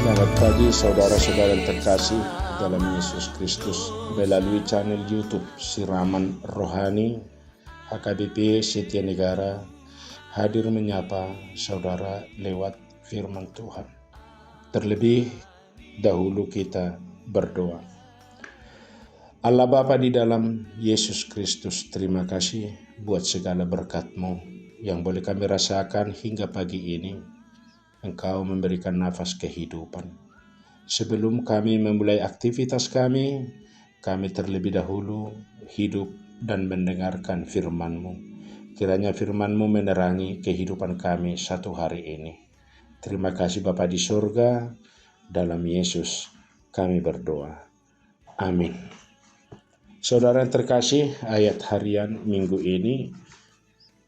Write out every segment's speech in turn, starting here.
Selamat pagi saudara-saudara yang terkasih dalam Yesus Kristus. Melalui channel YouTube Siraman Rohani HKBP Setia Negara hadir menyapa saudara lewat firman Tuhan. Terlebih dahulu kita berdoa. Allah Bapa di dalam Yesus Kristus, terima kasih buat segala berkat-Mu yang boleh kami rasakan hingga pagi ini. Engkau memberikan nafas kehidupan. Sebelum kami memulai aktivitas kami terlebih dahulu hidup dan mendengarkan firman-Mu. Kiranya firman-Mu menerangi kehidupan kami satu hari ini. Terima kasih Bapa di surga, dalam Yesus kami berdoa. Amin. Saudara yang terkasih, ayat harian minggu ini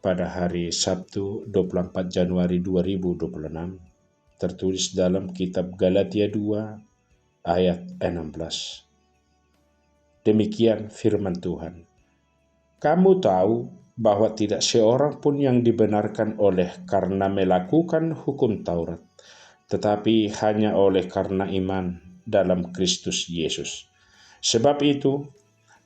pada hari Sabtu 24 Januari 2026 tertulis dalam kitab Galatia 2 ayat 16. Demikian firman Tuhan. Kamu tahu bahwa tidak seorang pun yang dibenarkan oleh karena melakukan hukum Taurat, tetapi hanya oleh karena iman dalam Kristus Yesus. Sebab itu,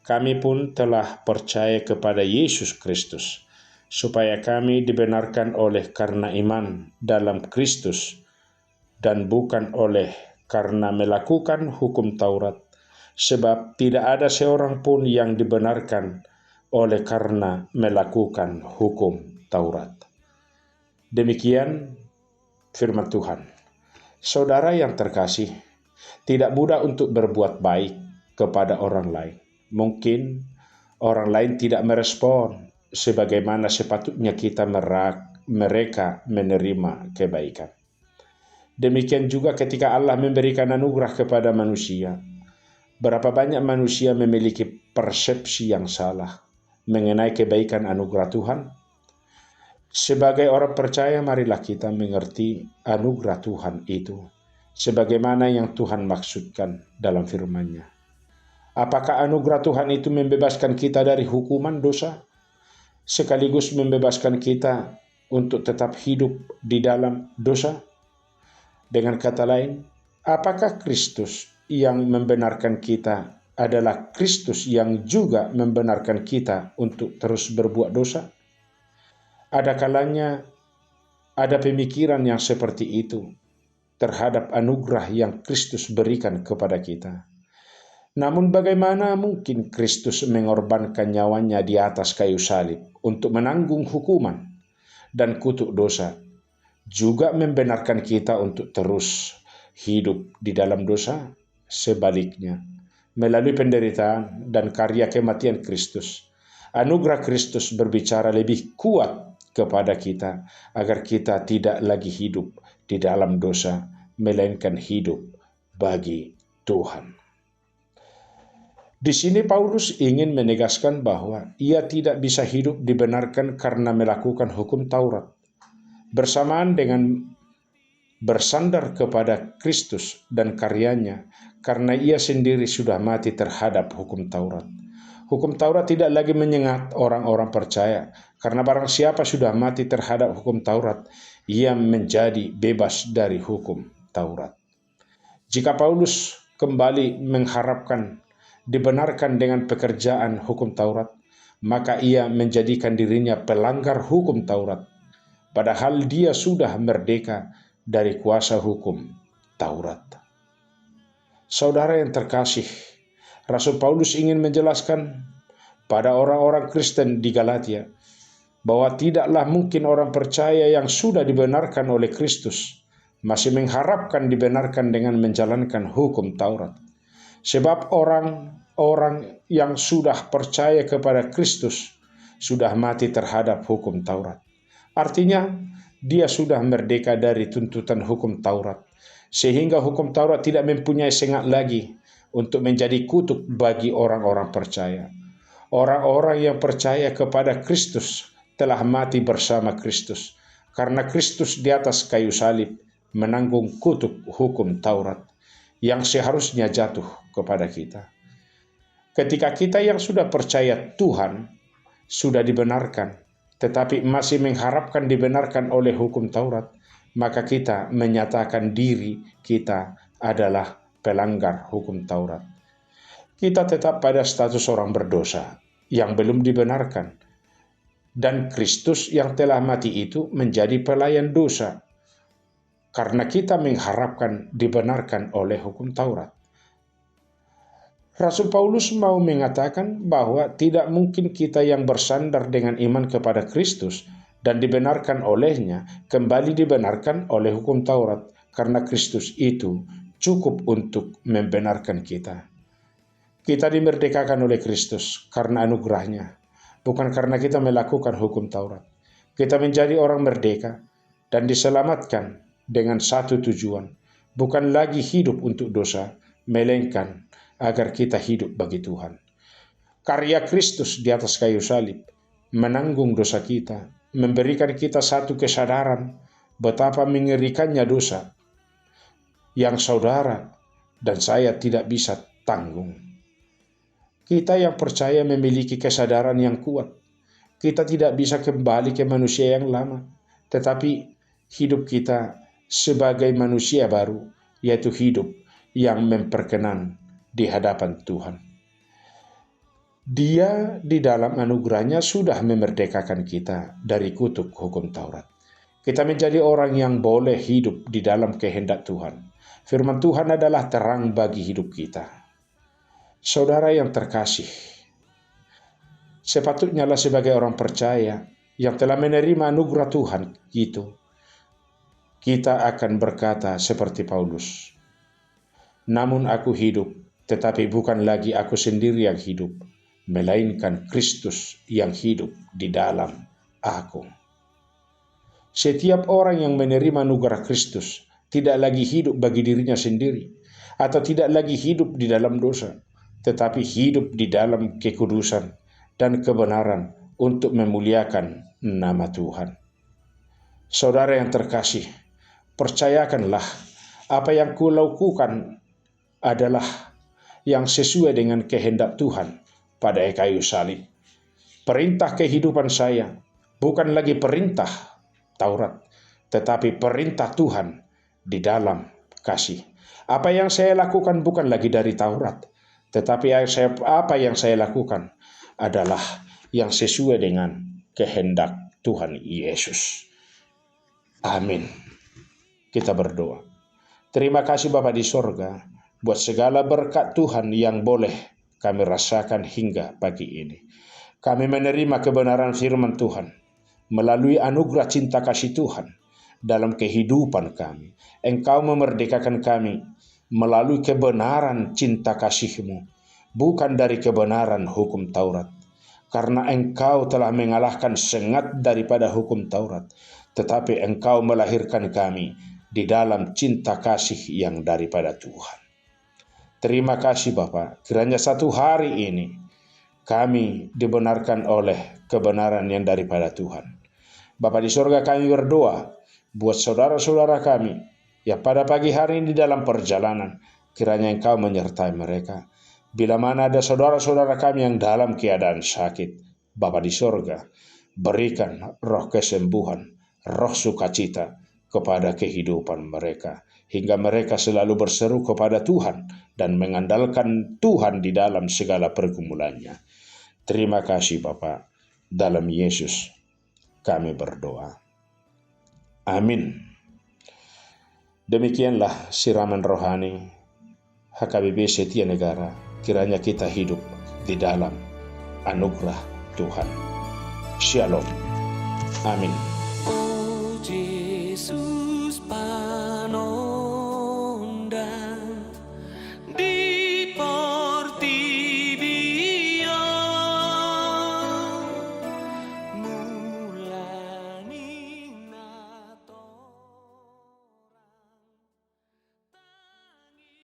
kami pun telah percaya kepada Yesus Kristus, supaya kami dibenarkan oleh karena iman dalam Kristus dan bukan oleh karena melakukan hukum Taurat, sebab tidak ada seorang pun yang dibenarkan oleh karena melakukan hukum Taurat. Demikian firman Tuhan. Saudara yang terkasih, tidak mudah untuk berbuat baik kepada orang lain. Mungkin orang lain tidak merespon sebagaimana sepatutnya mereka menerima kebaikan. Demikian juga ketika Allah memberikan anugerah kepada manusia. Berapa banyak manusia memiliki persepsi yang salah mengenai kebaikan anugerah Tuhan? Sebagai orang percaya, marilah kita mengerti anugerah Tuhan itu sebagaimana yang Tuhan maksudkan dalam firman-Nya. Apakah anugerah Tuhan itu membebaskan kita dari hukuman dosa, sekaligus membebaskan kita untuk tetap hidup di dalam dosa? Dengan kata lain, apakah Kristus yang membenarkan kita adalah Kristus yang juga membenarkan kita untuk terus berbuat dosa? Ada kalanya ada pemikiran yang seperti itu terhadap anugerah yang Kristus berikan kepada kita. Namun bagaimana mungkin Kristus mengorbankan nyawanya di atas kayu salib untuk menanggung hukuman dan kutuk dosa, juga membenarkan kita untuk terus hidup di dalam dosa? Sebaliknya, melalui penderitaan dan karya kematian Kristus, anugerah Kristus berbicara lebih kuat kepada kita agar kita tidak lagi hidup di dalam dosa, melainkan hidup bagi Tuhan. Di sini Paulus ingin menegaskan bahwa ia tidak bisa hidup dibenarkan karena melakukan hukum Taurat, bersamaan dengan bersandar kepada Kristus dan karyanya, karena ia sendiri sudah mati terhadap hukum Taurat. Hukum Taurat tidak lagi menyengat orang-orang percaya, karena barang siapa sudah mati terhadap hukum Taurat, ia menjadi bebas dari hukum Taurat. Jika Paulus kembali mengharapkan dibenarkan dengan pekerjaan hukum Taurat, maka ia menjadikan dirinya pelanggar hukum Taurat, padahal dia sudah merdeka dari kuasa hukum Taurat. Saudara yang terkasih, Rasul Paulus ingin menjelaskan pada orang-orang Kristen di Galatia bahwa tidaklah mungkin orang percaya yang sudah dibenarkan oleh Kristus masih mengharapkan dibenarkan dengan menjalankan hukum Taurat. Sebab orang-orang yang sudah percaya kepada Kristus sudah mati terhadap hukum Taurat. Artinya, dia sudah merdeka dari tuntutan hukum Taurat, sehingga hukum Taurat tidak mempunyai sengat lagi untuk menjadi kutuk bagi orang-orang percaya. Orang-orang yang percaya kepada Kristus telah mati bersama Kristus, karena Kristus di atas kayu salib menanggung kutuk hukum Taurat yang seharusnya jatuh kepada kita. Ketika kita yang sudah percaya Tuhan sudah dibenarkan, tetapi masih mengharapkan dibenarkan oleh hukum Taurat, maka kita menyatakan diri kita adalah pelanggar hukum Taurat. Kita tetap pada status orang berdosa yang belum dibenarkan. Dan Kristus yang telah mati itu menjadi pelayan dosa. Karena kita mengharapkan dibenarkan oleh hukum Taurat. Rasul Paulus mau mengatakan bahwa tidak mungkin kita yang bersandar dengan iman kepada Kristus dan dibenarkan olehnya kembali dibenarkan oleh hukum Taurat, karena Kristus itu cukup untuk membenarkan kita. Kita dimerdekakan oleh Kristus karena anugerahnya, bukan karena kita melakukan hukum Taurat. Kita menjadi orang merdeka dan diselamatkan dengan satu tujuan, bukan lagi hidup untuk dosa, melainkan agar kita hidup bagi Tuhan. Karya Kristus di atas kayu salib menanggung dosa kita, memberikan kita satu kesadaran betapa mengerikannya dosa yang saudara dan saya tidak bisa tanggung. Kita yang percaya memiliki kesadaran yang kuat. Kita tidak bisa kembali ke manusia yang lama, tetapi hidup kita sebagai manusia baru, yaitu hidup yang memperkenan di hadapan Tuhan. Dia di dalam anugerahnya sudah memerdekakan kita dari kutuk hukum Taurat. Kita menjadi orang yang boleh hidup di dalam kehendak Tuhan. Firman Tuhan adalah terang bagi hidup kita. Saudara yang terkasih, sepatutnya sebagai orang percaya yang telah menerima anugerah Tuhan itu, kita akan berkata seperti Paulus, "Namun aku hidup, tetapi bukan lagi aku sendiri yang hidup, melainkan Kristus yang hidup di dalam aku." Setiap orang yang menerima anugerah Kristus tidak lagi hidup bagi dirinya sendiri, atau tidak lagi hidup di dalam dosa, tetapi hidup di dalam kekudusan dan kebenaran untuk memuliakan nama Tuhan. Saudara yang terkasih, percayakanlah apa yang kulakukan adalah yang sesuai dengan kehendak Tuhan pada kayu salib. Perintah kehidupan saya bukan lagi perintah Taurat, tetapi perintah Tuhan di dalam kasih. Apa yang saya lakukan bukan lagi dari Taurat, tetapi apa yang saya lakukan adalah yang sesuai dengan kehendak Tuhan Yesus. Amin. Kita berdoa. Terima kasih Bapa di sorga, buat segala berkat Tuhan yang boleh kami rasakan hingga pagi ini. Kami menerima kebenaran firman Tuhan melalui anugerah cinta kasih Tuhan dalam kehidupan kami. Engkau memerdekakan kami melalui kebenaran cinta kasih-Mu, bukan dari kebenaran hukum Taurat. Karena Engkau telah mengalahkan sengat daripada hukum Taurat, tetapi Engkau melahirkan kami di dalam cinta kasih yang daripada Tuhan. Terima kasih Bapa, kiranya satu hari ini kami dibenarkan oleh kebenaran yang daripada Tuhan. Bapa di sorga, kami berdoa buat saudara-saudara kami yang pada pagi hari ini dalam perjalanan, kiranya Engkau menyertai mereka. Bila mana ada saudara-saudara kami yang dalam keadaan sakit, Bapa di sorga, berikan roh kesembuhan, roh sukacita kepada kehidupan mereka, hingga mereka selalu berseru kepada Tuhan dan mengandalkan Tuhan di dalam segala pergumulannya. Terima kasih Bapa, dalam Yesus kami berdoa. Amin. Demikianlah siraman rohani HKBP Setia Negara, kiranya kita hidup di dalam anugerah Tuhan. Shalom. Amin.